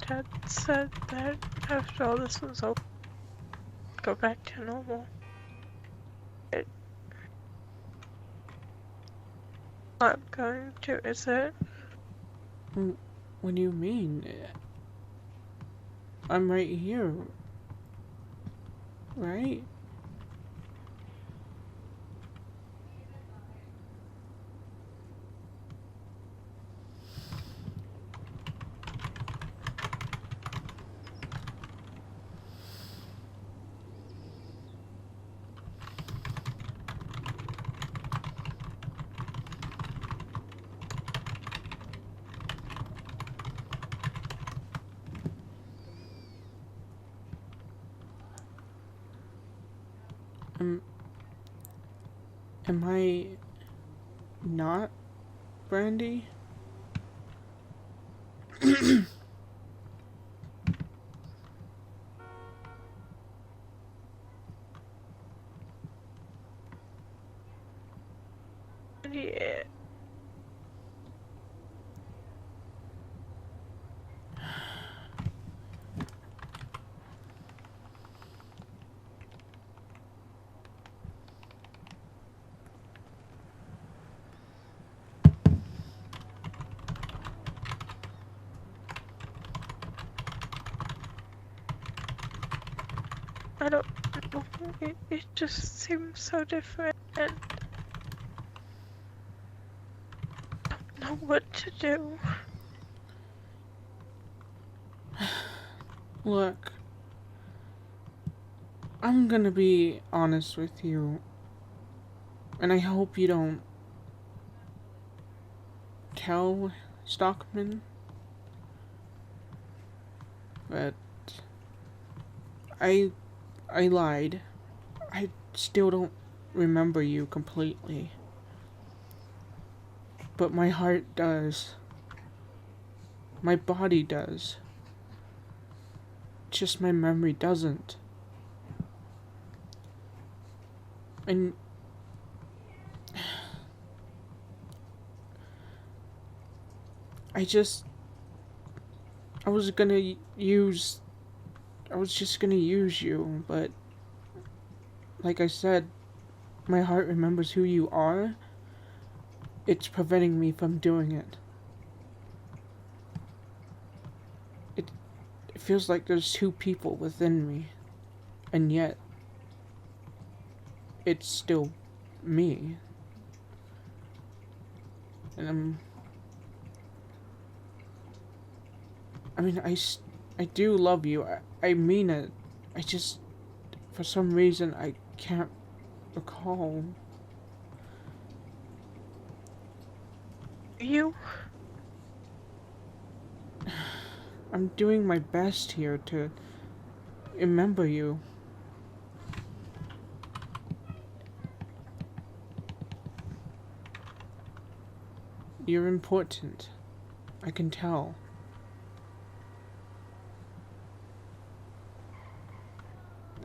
Dad said that after all this was over, go back to normal. It's not going to, is it? What do you mean? I'm right here. Right? Am I not Brandy? Yeah. I don't know. It just seems so different and I don't know what to do. Look, I'm gonna be honest with you, and I hope you don't tell Stockman, but I lied. I still don't remember you completely, but my heart does. My body does. Just my memory doesn't. And I was just gonna use you, but like I said, my heart remembers who you are. It's preventing me from doing it. It feels like there's two people within me, and yet it's still me. And I do love you. I mean it. I just, for some reason, I can't recall. You? I'm doing my best here to remember you. You're important. I can tell.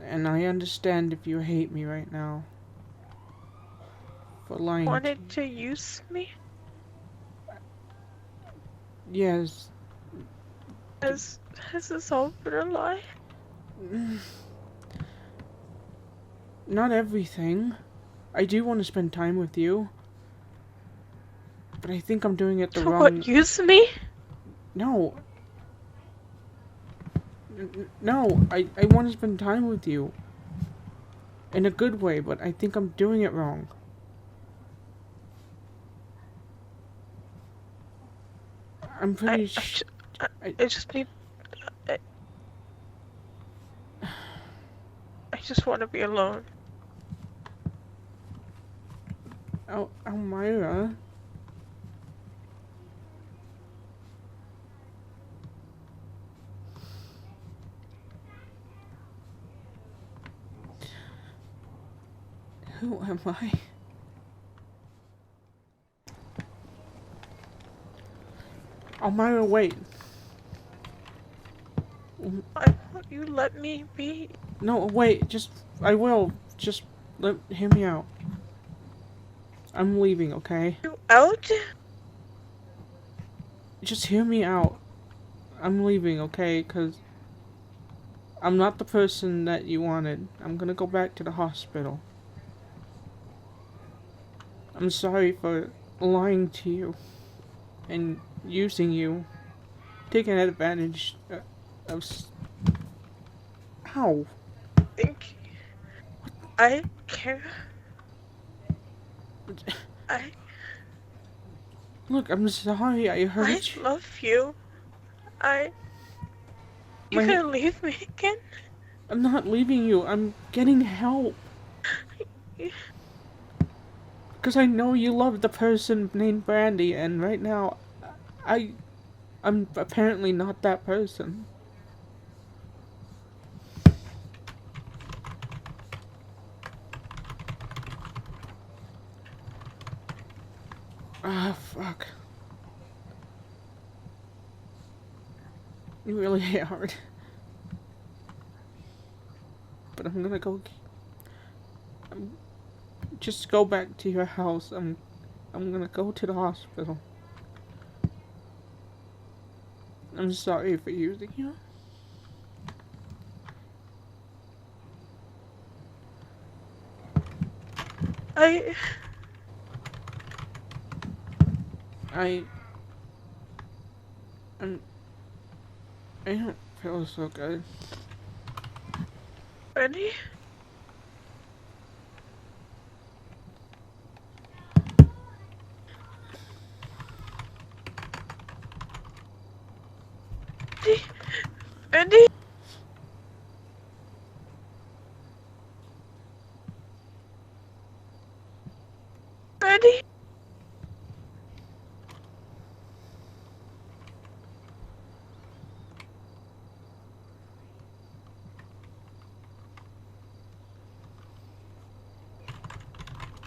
And I understand if you hate me right now. For lying Wanted to use me? Yes. Has this all been a lie? Not everything. I do want to spend time with you. But I think I'm doing it the To wrong... what, use me? No. No, I want to spend time with you. In a good way, but I think I'm doing it wrong. I'm pretty I just need... I just want to be alone. Almayora? Who am I? Almayora, wait. Why won't you let me be? No, wait, I will. Just hear me out. I'm leaving, okay? You out? Just hear me out. I'm leaving, okay? Because I'm not the person that you wanted. I'm gonna go back to the hospital. I'm sorry for lying to you and using you, taking advantage of. Ow! Think I care. I Look, I'm sorry I hurt you. love you. You My, gonna leave me again? I'm not leaving you. I'm getting help. Because I know you love the person named Brandy, and right now, I'm apparently not that person. Ah, fuck. You really hit hard. But I'm gonna go. Just go back to your house. I'm gonna go to the hospital. I'm sorry for using you. I I'm, I don't feel so good. Brandy? Brandy? Brandy?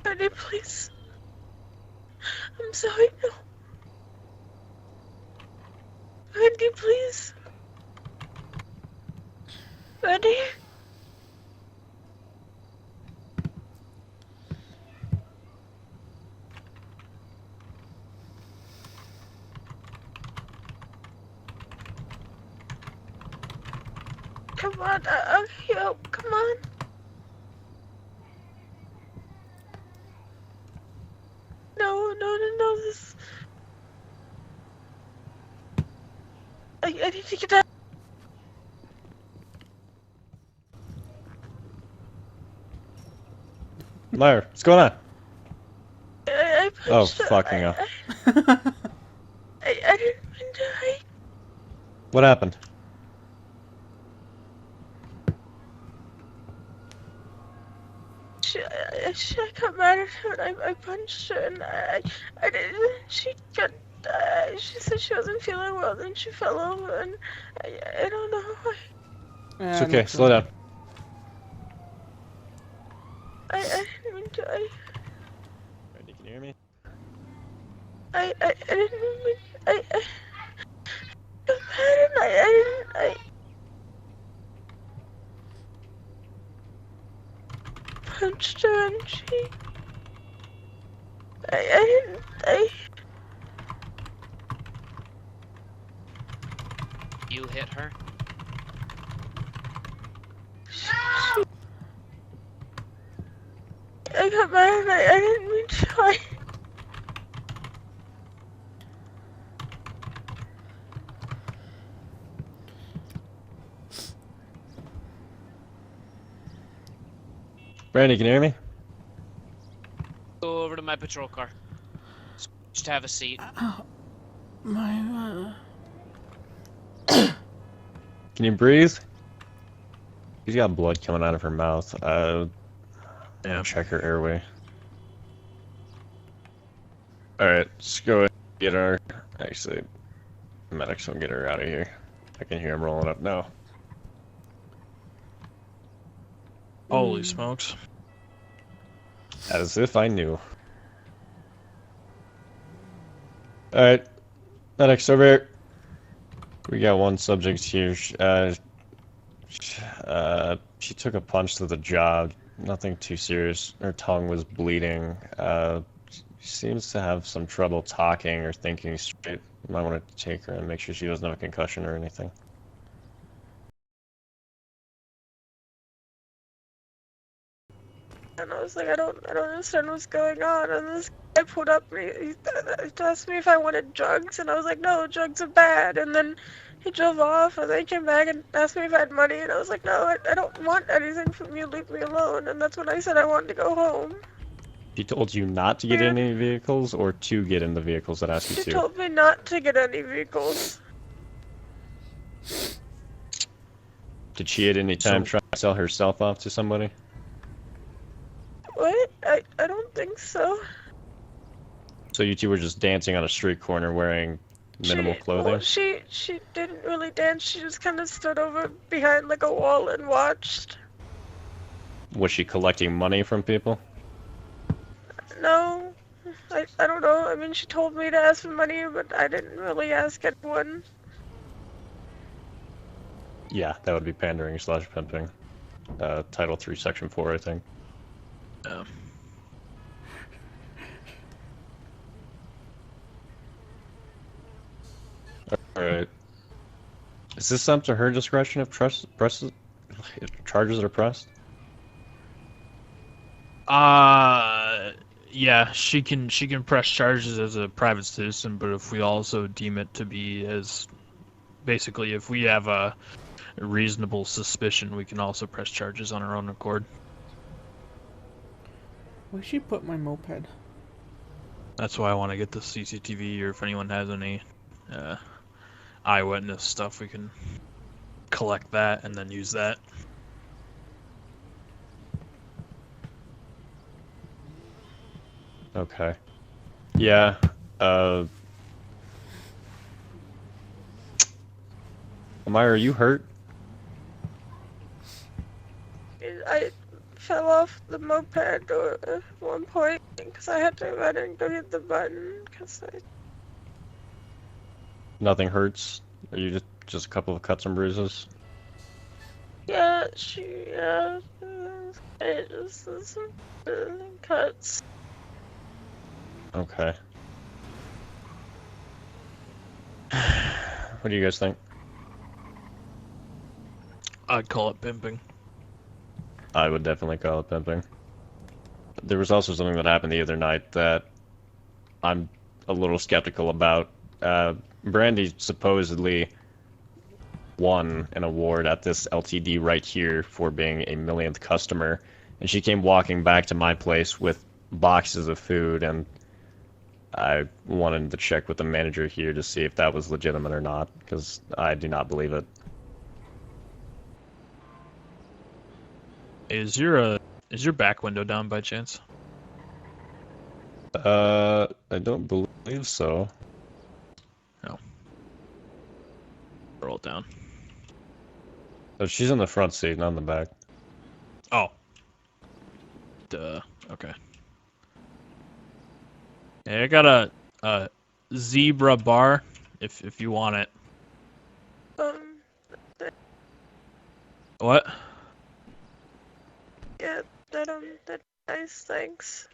Brandy, please. I'm sorry, no. Brandy, please. Brandy? Come on, I'll help. Come on. No, this... I need to get out. Almayora, what's going on? I Oh, punched her. fucking hell. I didn't mean to. What happened? I got mad at her and I punched her and I didn't. She got. She said she wasn't feeling well, then she fell over and I don't know why. It's okay, slow down. I didn't mean to. Brandy, can you hear me? I didn't mean. I got mad and I punched her and she. I didn't. You hit her? I got mad and I didn't mean to. Brandy, can you hear me? Go over to my patrol car. Just have a seat. My, Can you breathe? She's got blood coming out of her mouth. Yeah. Check her airway. Alright, let's go and get her. Actually, medics will get her out of here. I can hear him rolling up now. Holy smokes. As if I knew. Alright, medics over here. We got one subject here. She took a punch to the jaw. Nothing too serious. Her tongue was bleeding. She seems to have some trouble talking or thinking straight. Might want to take her and make sure she doesn't have a concussion or anything. And I was like, I don't understand what's going on. And this guy pulled up me. He asked me if I wanted drugs, and I was like, no, drugs are bad. And then he drove off, and then he came back and asked me if I had money, and I was like, no, I don't want anything from you. Leave me alone. And that's when I said I wanted to go home. She told you not to get in any vehicles or to get in the vehicles that asked you She to? told me not to get any vehicles. Did she at any time try to sell herself off to somebody? What? I don't think so. So you two were just dancing on a street corner wearing minimal clothing? Well, she didn't really dance. She just kind of stood over behind like a wall and watched. Was she collecting money from people? No, I don't know. I mean, she told me to ask for money, but I didn't really ask anyone. Yeah, that would be pandering / pimping. Title 3, Section 4, I think. Yeah. Alright. Is this up to her discretion if charges are pressed? Yeah, she can press charges as a private citizen, but if we also deem it to be as, basically, if we have a reasonable suspicion, we can also press charges on our own accord. Where'd she put my moped? That's why I want to get the CCTV, or if anyone has any eyewitness stuff, we can collect that and then use that. Okay. Yeah, Almayora, are you hurt? I fell off the moped at one point because I had to run and go hit the button because I... Nothing hurts? Are you just a couple of cuts and bruises? Yeah, it just some cuts. Okay. What do you guys think? I'd call it pimping. I would definitely call it pimping. There was also something that happened the other night that I'm a little skeptical about. Brandy supposedly won an award at this LTD right here for being a millionth customer, and she came walking back to my place with boxes of food, and I wanted to check with the manager here to see if that was legitimate or not, because I do not believe it. Is your back window down by chance? I don't believe so. No. Roll it down. Oh, she's in the front seat, not in the back. Oh. Duh. Okay. Yeah, I got a zebra bar if you want it. What? Yeah, that's nice, thanks.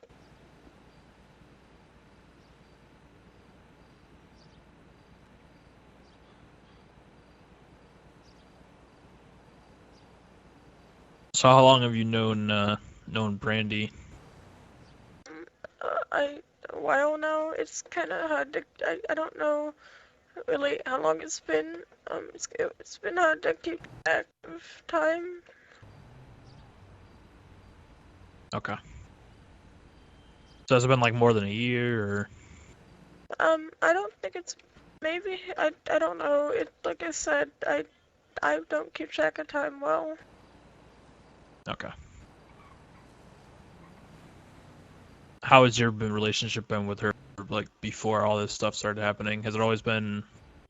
So how long have you known Brandy? A while now. It's kind of hard to. I don't know really how long it's been. It's been hard to keep track of time. Okay. So has it been like more than a year, or? I don't think it's. Maybe I don't know. It like I said, I don't keep track of time well. Okay. How has your relationship been with her, like, before all this stuff started happening? Has it always been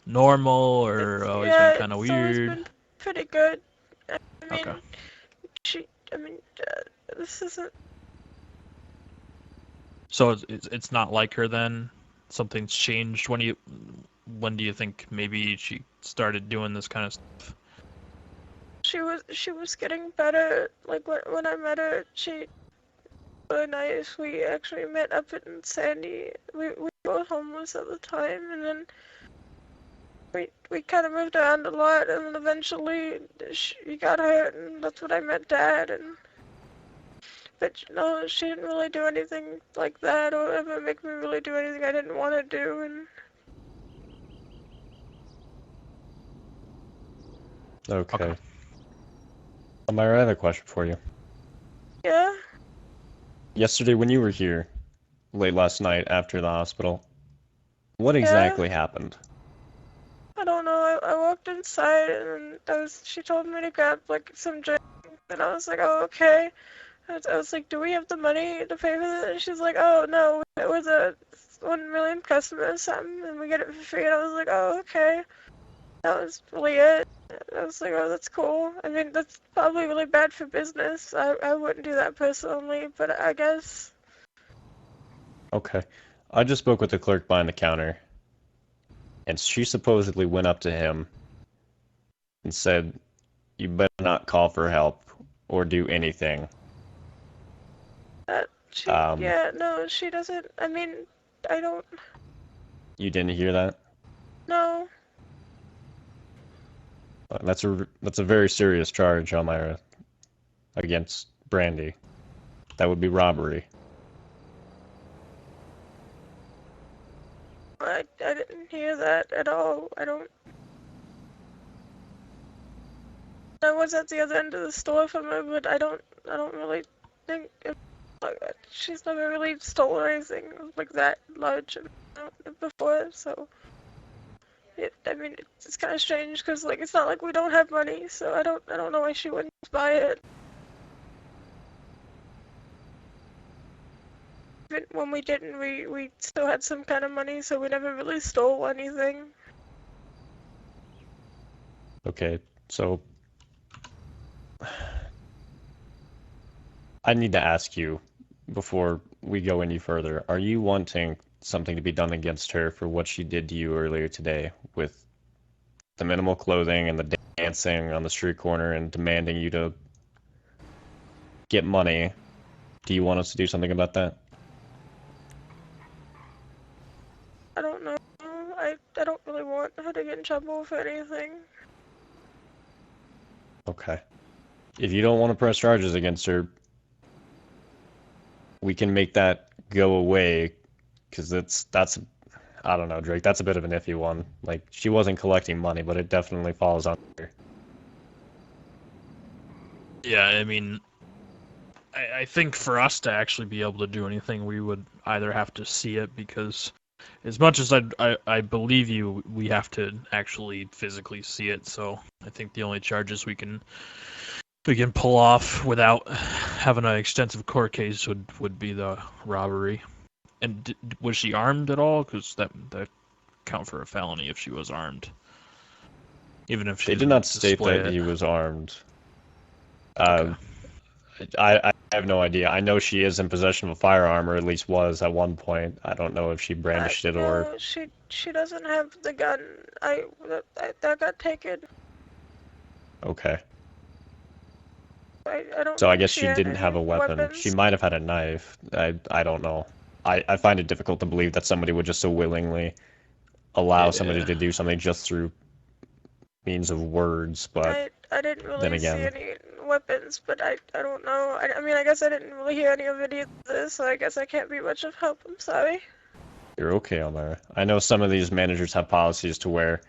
normal, or always been kind of weird? Always been pretty good. I mean, Okay. This isn't. So it's not like her then? Something's changed. When do you think maybe she started doing this kind of stuff? She was getting better. Like when I met her, she really nice. We actually met up in Sandy. We were both homeless at the time, and then we kind of moved around a lot, and then eventually she got hurt, and that's when I met Dad. But no, she didn't really do anything like that, or ever make me really do anything I didn't want to do. And Okay. Almayora, I have a question for you. yeah, Yesterday when you were here, late last night after the hospital, what exactly happened? I don't know. I walked inside, and she told me to grab like some drink, and I was like, oh okay. I was like, do we have the money to pay for this? And she's like, oh no, we're the 1 million customers or something, and we get it for free. And I was like, oh okay. That was really it. I was like, oh, that's cool. I mean, that's probably really bad for business. I wouldn't do that personally, but I guess. Okay. I just spoke with the clerk behind the counter, and she supposedly went up to him and said, "You better not call for help or do anything." Yeah, no, she doesn't. I mean, I don't. You didn't hear that? No. That's a very serious charge, Almayora, against Brandy. That would be robbery. I didn't hear that at all. I was at the other end of the store from her, but I don't really think she's never really stolen anything like that large before, so I mean it's kind of strange because like it's not like we don't have money, so I don't know why she wouldn't buy it. Even when we didn't, we still had some kind of money, so we never really stole anything. Okay, so I need to ask you before we go any further. Are you wanting something to be done against her for what she did to you earlier today with the minimal clothing and the dancing on the street corner and demanding you to get money? Do you want us to do something about that? I don't know. I don't really want her to get in trouble for anything. Okay. If you don't want to press charges against her, we can make that go away, because that's I don't know, Drake, that's a bit of an iffy one. Like, she wasn't collecting money, but it definitely falls under. Yeah, I mean, I think for us to actually be able to do anything, we would either have to see it, because as much as I believe you, we have to actually physically see it. So I think the only charges we can pull off without having an extensive court case would be the robbery. And was she armed at all? Because that count for a felony if she was armed. Even if she They did not state that he was armed. Okay. I have no idea. I know she is in possession of a firearm, or at least was at one point. I don't know if she brandished it or... No, she doesn't have the gun. That got taken. Okay. I don't So I think guess she had didn't any have a weapon. weapons. She might have had a knife. I don't know. I find it difficult to believe that somebody would just so willingly allow somebody to do something just through means of words, but I didn't really then again... see any weapons, but I don't know. I mean, I guess I didn't really hear any of it either, so I guess I can't be much of help. I'm sorry. You're okay, Almayora. I know some of these managers have policies to where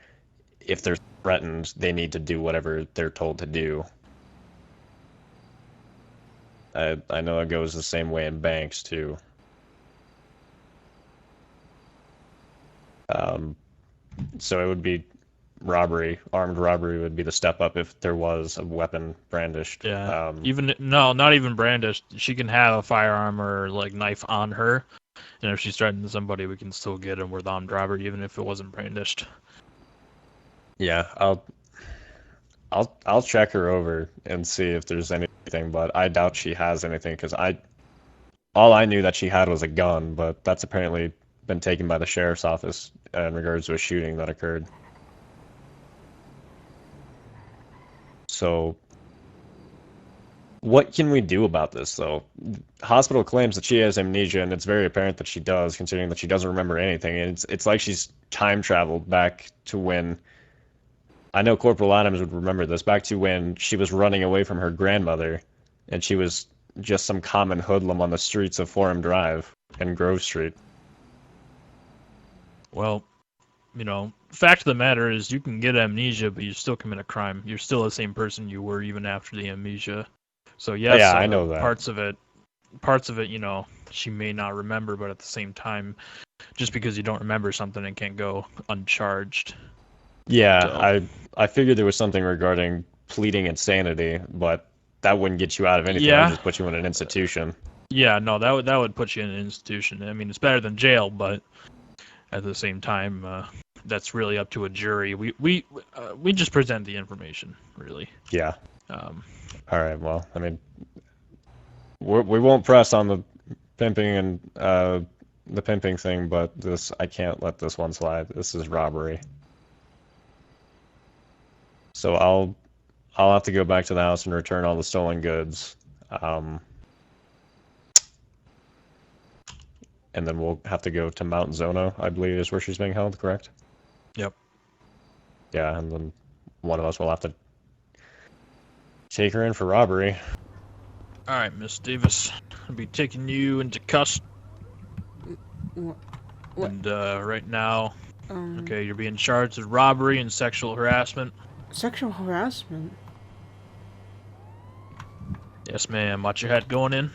if they're threatened, they need to do whatever they're told to do. I know it goes the same way in banks, too. So it would be robbery. Armed robbery would be the step up if there was a weapon brandished. Yeah. Not even brandished. She can have a firearm or like knife on her, and if she's threatening somebody, we can still get him with armed robbery, even if it wasn't brandished. Yeah, I'll check her over and see if there's anything, but I doubt she has anything, because all I knew that she had was a gun, but that's apparently been taken by the sheriff's office in regards to a shooting that occurred. So, what can we do about this, though? Hospital claims that she has amnesia, and it's very apparent that she does, considering that she doesn't remember anything. And it's like she's time traveled back to when I know Corporal Adams would remember this, back to when she was running away from her grandmother, and she was just some common hoodlum on the streets of Forum Drive and Grove Street. Well, fact of the matter is you can get amnesia, but you still commit a crime. You're still the same person you were even after the amnesia. So yes, Yeah, I know that. Parts of it, she may not remember, but at the same time, just because you don't remember something, it can't go uncharged. Yeah, So. I figured there was something regarding pleading insanity, but that wouldn't get you out of anything. Yeah. It would just put you in an institution. Yeah, no, that would put you in an institution. I mean, it's better than jail, but at the same time, that's really up to a jury. We just present the information, really. Yeah. Um, All right. Well, I mean, we won't press on the pimping and the pimping thing, but I can't let this one slide. This is robbery. So I'll have to go back to the house and return all the stolen goods. And then we'll have to go to Mount Zono, I believe is where she's being held, correct? Yep. Yeah, and then one of us will have to take her in for robbery. All right, Miss Davis, I'll be taking you into custody. What? And right now, Um, okay, you're being charged with robbery and sexual harassment. Sexual harassment? Yes, ma'am. Watch your head going in.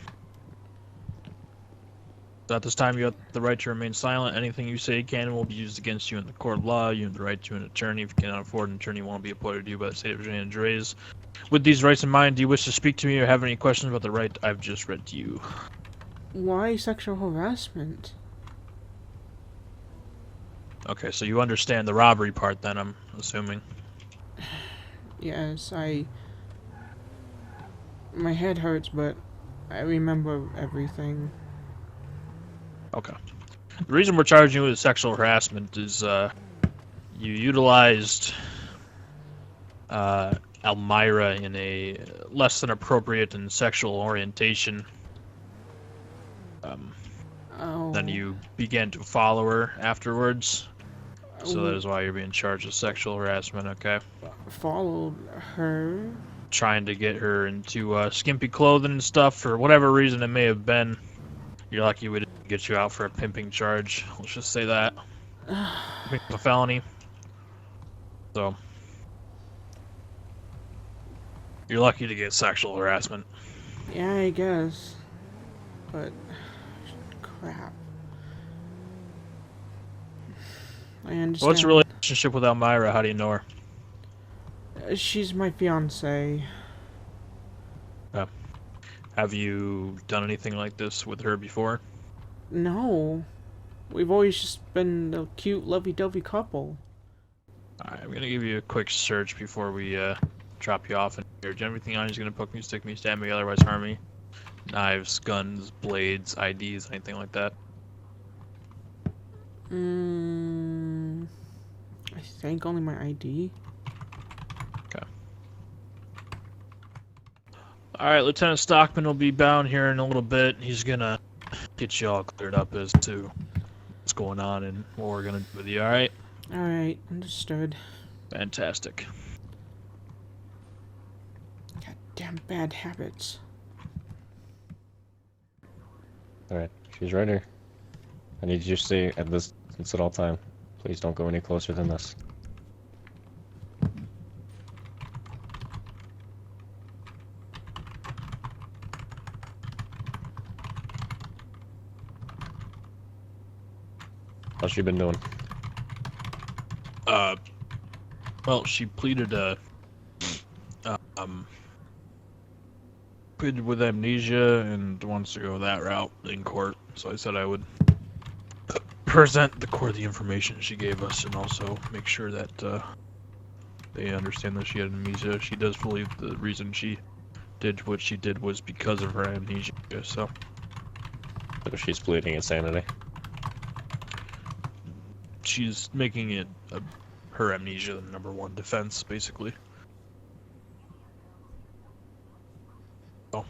At this time, you have the right to remain silent. Anything you say can and will be used against you in the court of law. You have the right to an attorney. If you cannot afford an attorney, won't be appointed to you by the state of Virginia and Dre's. With these rights in mind, do you wish to speak to me or have any questions about the right I've just read to you? Why sexual harassment? Okay, so you understand the robbery part then, I'm assuming. Yes, my head hurts, but I remember everything. Okay. The reason we're charging you with sexual harassment is you utilized Almayora in a less than appropriate and sexual orientation. Oh. Then you began to follow her afterwards. So that is why you're being charged with sexual harassment, okay? Followed her? Trying to get her into skimpy clothing and stuff for whatever reason it may have been. You're lucky we didn't get you out for a pimping charge. Let's just say that. It's a felony. So. You're lucky to get sexual harassment. Yeah, I guess. But crap. I understand. What's your relationship with Almayora? How do you know her? She's my fiancée. Have you done anything like this with her before? No. We've always just been a cute, lovey-dovey couple. Alright, I'm gonna give you a quick search before we drop you off in here. Do you have anything on you? He's gonna poke me, stick me, stab me, otherwise harm me? Knives, guns, blades, IDs, anything like that? I think only my ID. Okay. Alright, Lieutenant Stockman will be bound here in a little bit. He's gonna get you all cleared up as to what's going on and what we're gonna do with you, alright? Alright, understood. Fantastic. Goddamn bad habits. Alright, she's right here. I need you to stay at this distance at all time. Please don't go any closer than this. How's she been doing? Well, she pleaded pleaded with amnesia and wants to go that route in court. So I said I would present the court the information she gave us and also make sure that they understand that she had amnesia. She does believe the reason she did what she did was because of her amnesia, so. So she's pleading insanity. She's making it her amnesia the number one defense, basically. Oh.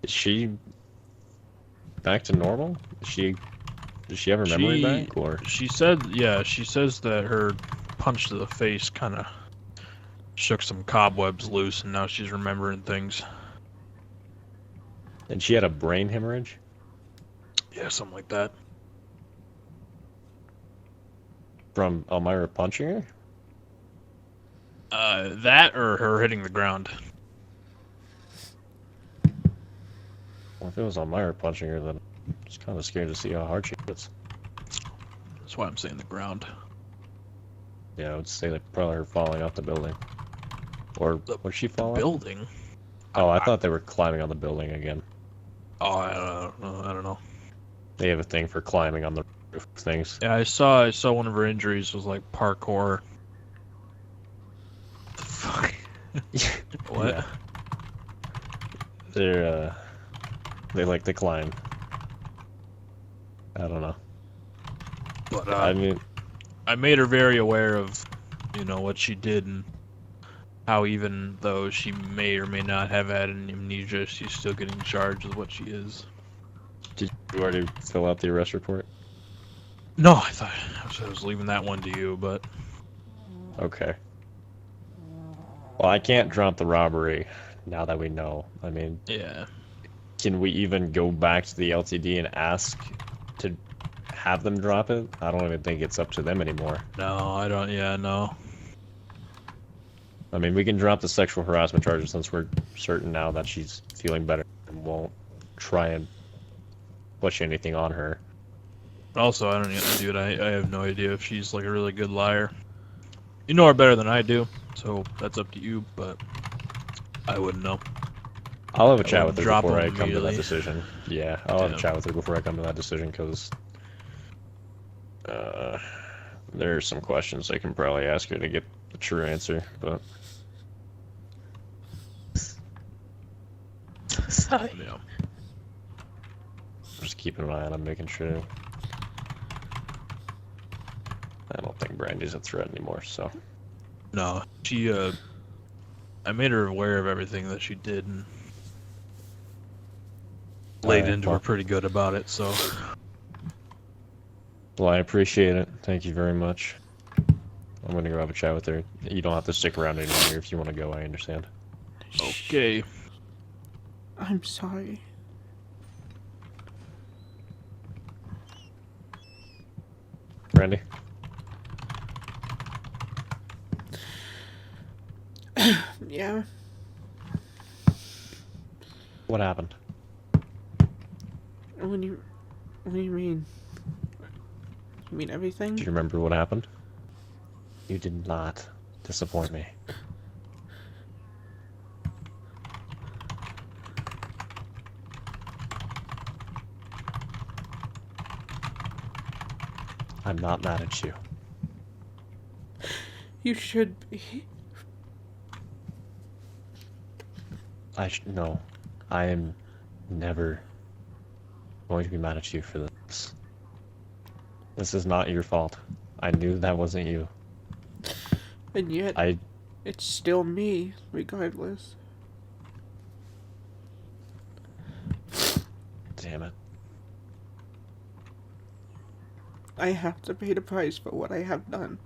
Is she back to normal? Does she have her memory back, or? She said, yeah, she says that her punch to the face kind of shook some cobwebs loose, and now she's remembering things. And she had a brain hemorrhage? Yeah, something like that. From Almayora punching her? That or her hitting the ground. Well, if it was Almayora punching her, then I'm just kind of scared to see how hard she hits. That's why I'm saying the ground. Yeah, I would say that probably her falling off the building. Or was she falling? Building? Oh, I thought they were climbing on the building again. Oh, I don't know. They have a thing for climbing on the roof things. Yeah, I saw one of her injuries was like parkour. The fuck? What? Yeah. They like to climb. I don't know. But I mean, I made her very aware of, what she did and how even though she may or may not have had an amnesia, she's still getting charged with what she is. did you already fill out the arrest report? No, I was leaving that one to you, but Okay. Well, I can't drop the robbery now that we know. I mean, yeah. can we even go back to the LTD and ask to have them drop it? I don't even think it's up to them anymore. No, I don't. Yeah, no. I mean, we can drop the sexual harassment charges since we're certain now that she's feeling better and won't try and push anything on her. Also, I don't even, dude. I have no idea if she's like a really good liar. You know her better than I do, so that's up to you. But I wouldn't know. I'll have a I chat would with her drop before I him come to that immediately. decision. Yeah, I'll have a Yeah. chat with her before I come to that decision because there are some questions I can probably ask her to get the true answer. But Sorry. Yeah. just keeping an eye on him, making sure. I don't think Brandy's a threat anymore, so. No, she. I made her aware of everything that she did and laid Alright, into her pretty good about it. So Well, I appreciate it. Thank you very much. I'm gonna go have a chat with her. You don't have to stick around any longer if you want to go, I understand. okay. I'm sorry. Brandy? Yeah. What happened? What do you mean? You mean everything? Do you remember what happened? You did not disappoint me. I'm not mad at you. You should be. No. I am never going to be mad at you for this. This is not your fault. I knew that wasn't you. And yet, it's still me, regardless. Damn it. I have to pay the price for what I have done.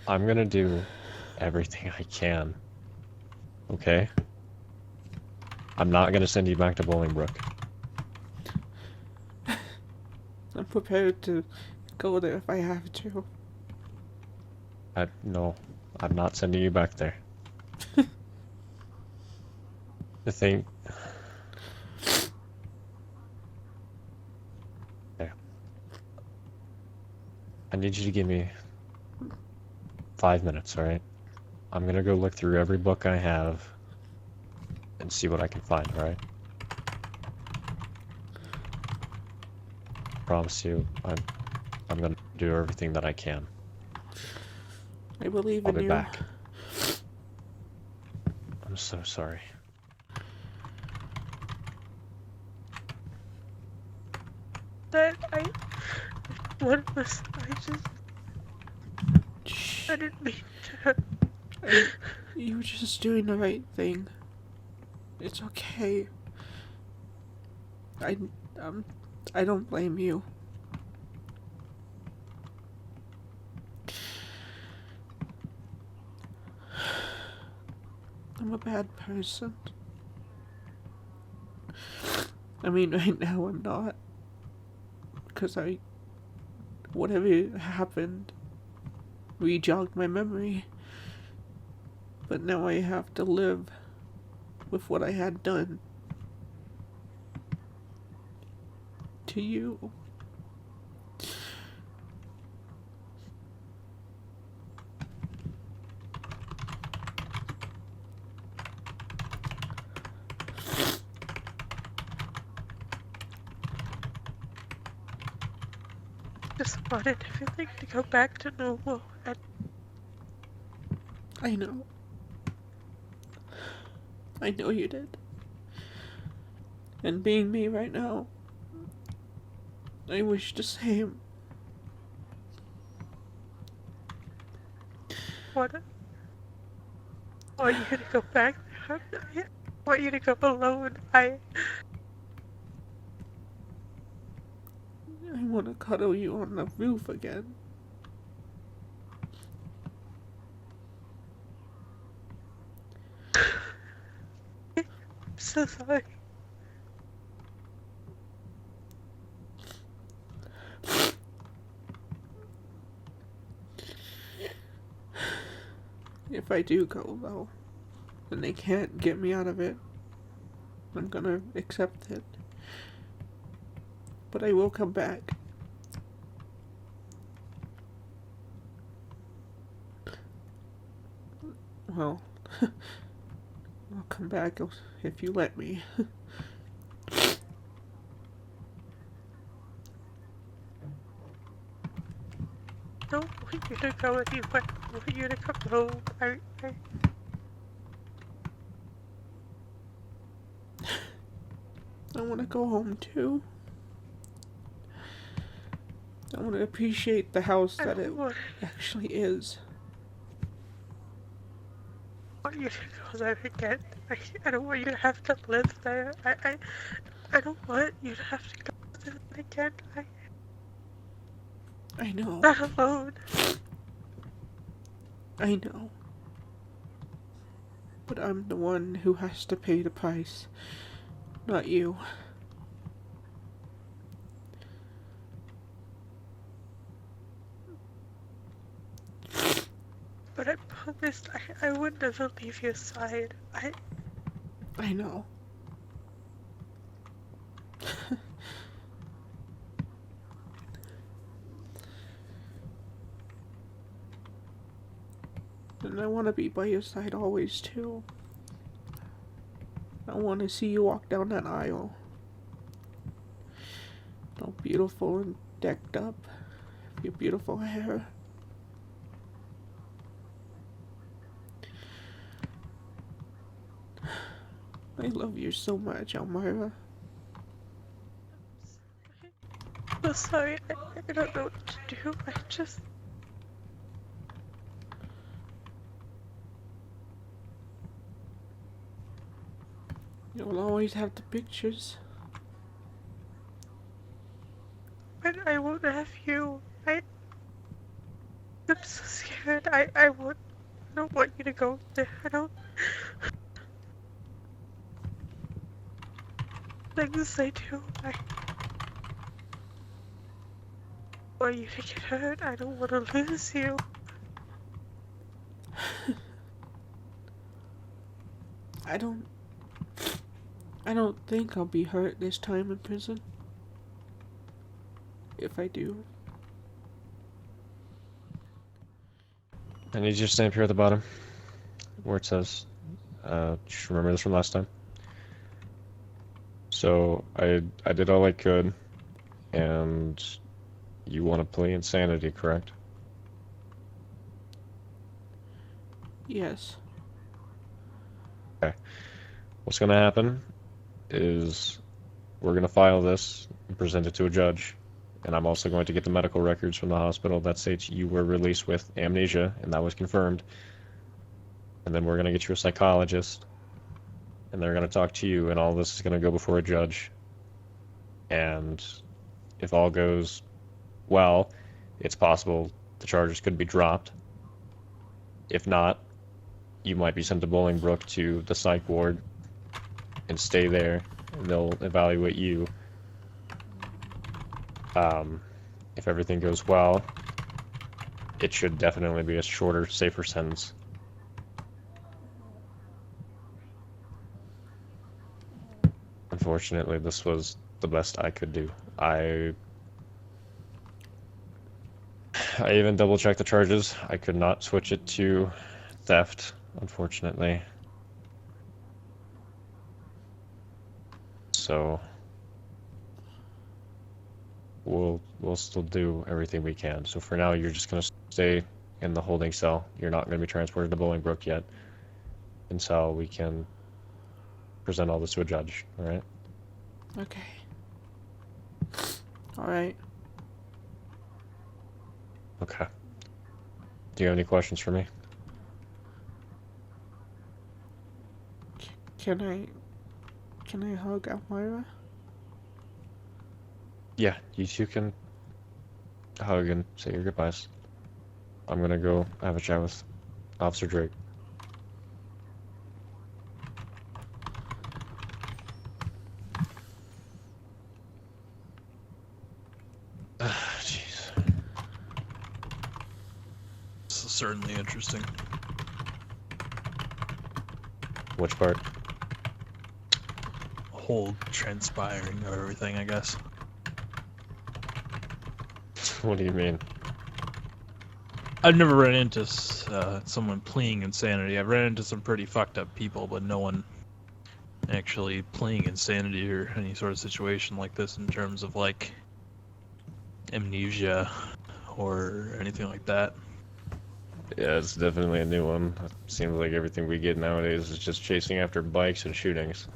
I'm gonna do everything I can. Okay? I'm not gonna send you back to Bolingbrook. I'm prepared to go there if I have to. No, I'm not sending you back there. The thing... Yeah. I need you to give me 5 minutes, alright? I'm gonna go look through every book I have and see what I can find, alright? Promise you, I'm gonna do everything that I can. I believe I'll in be you. back. I'm so sorry. What was, I didn't mean to. You were just doing the right thing. It's okay. I don't blame you. I'm a bad person. I mean, right now I'm not. Because whatever happened re-jogged my memory. But now I have to live with what I had done to you. Just wanted everything to go back to normal, and I know. I know you did. And being me right now, I wish the same. want you to go back. I want you to go alone. I want to cuddle you on the roof again. I'm so sorry. If I do go, though, and they can't get me out of it, I'm gonna accept it. But I will come back. Well, I'll come back if you let me. I don't want you to go anywhere. I want you to come home. I want to go home too. I want to appreciate the house that it actually is. I want you to go there again. I don't want you to have to live there. I don't want you to have to go there again. I know. Not alone. I know. But I'm the one who has to pay the price, not you. But I promised I would never leave your side. I know. And I want to be by your side always, too. I want to see you walk down that aisle. All beautiful and decked up. Your beautiful hair. I love you so much, Almayora. I'm sorry. I don't know what to do. You'll always have the pictures. But I won't have you. I'm so scared. I don't want you to go there. I don't. Things I do. I want you to get hurt. I don't want to lose you. I don't think I'll be hurt this time in prison. If I do. I need you to stand up here at the bottom, where it says, just remember this from last time. So, I did all I could, and you want to play insanity, correct? Yes. Okay. What's going to happen is we're going to file this and present it to a judge, and I'm also going to get the medical records from the hospital that states you were released with amnesia, and that was confirmed. And then we're going to get you a psychologist, and they're going to talk to you, and all this is going to go before a judge. And if all goes well, it's possible the charges could be dropped. If not, you might be sent to Bolingbrook to the psych ward and stay there, and they'll evaluate you. If everything goes well, it should definitely be a shorter, safer sentence. Unfortunately, this was the best I could do. I even double-checked the charges. I could not switch it to theft, unfortunately. So we'll still do everything we can. So for now, you're just gonna stay in the holding cell. You're not gonna be transported to Bolingbrook yet until we can present all this to a judge. All right? Okay. Alright. Okay. Do you have any questions for me? Can I hug Almayora? Yeah, you two can hug and say your goodbyes. I'm gonna go have a chat with Officer Drake. Jeez. This is certainly interesting. Which part? Whole transpiring of everything, I guess. What do you mean? I've never run into someone pleading insanity. I've ran into some pretty fucked up people, but no one actually pleading insanity or any sort of situation like this in terms of like amnesia or anything like that. Yeah, it's definitely a new one. It seems like everything we get nowadays is just chasing after bikes and shootings.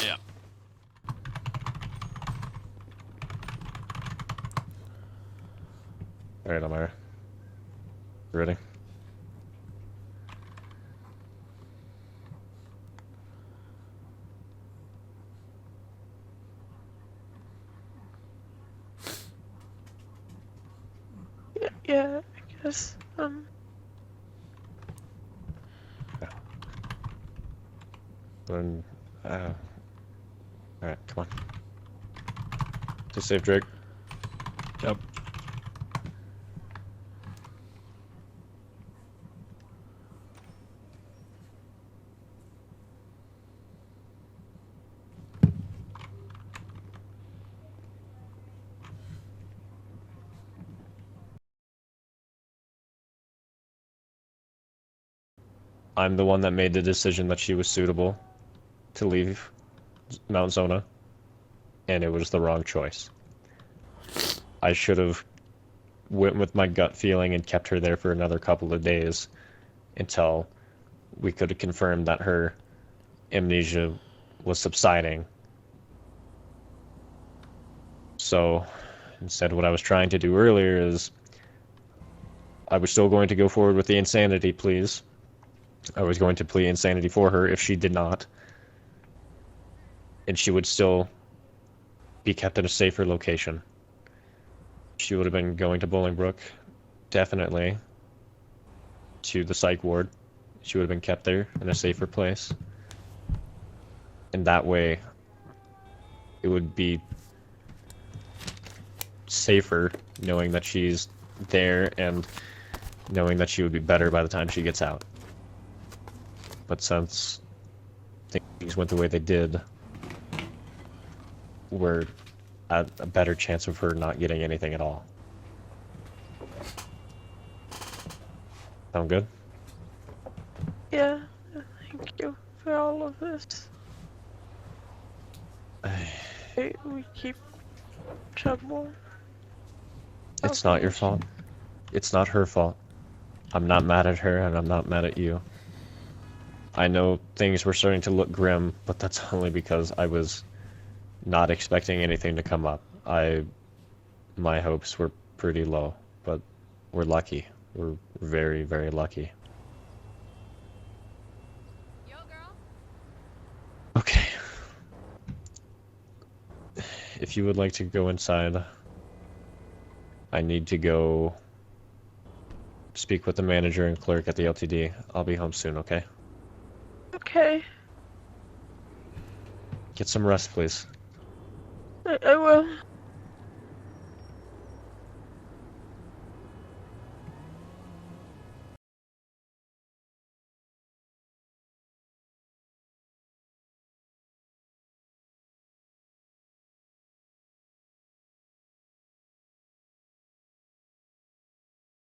Yeah. Alright, Almayora. Ready? Yeah, I guess. Then, alright, come on. Stay safe, Drake. Yep. I'm the one that made the decision that she was suitable to leave Mount Zona, and it was the wrong choice. I should have went with my gut feeling and kept her there for another couple of days until we could have confirmed that her amnesia was subsiding. So instead, what I was trying to do earlier is I was still going to go forward with the insanity pleas. I was going to plead insanity for her if she did not. And she would still be kept in a safer location. She would have been going to Bolingbrook, definitely, to the psych ward. She would have been kept there in a safer place. And that way, it would be safer knowing that she's there and knowing that she would be better by the time she gets out. But since things went the way they did, we're at a better chance of her not getting anything at all. Sound good? Yeah, thank you for all of this. We keep trouble. It's not your fault. It's not her fault. I'm not mad at her, and I'm not mad at you. I know things were starting to look grim, but that's only because I was not expecting anything to come up. My hopes were pretty low, but we're lucky. We're very, very lucky. Yo, girl. Okay. If you would like to go inside, I need to go speak speak with the manager and clerk at the LTD. I'll be home soon, okay? Okay. Get some rest, please. I will.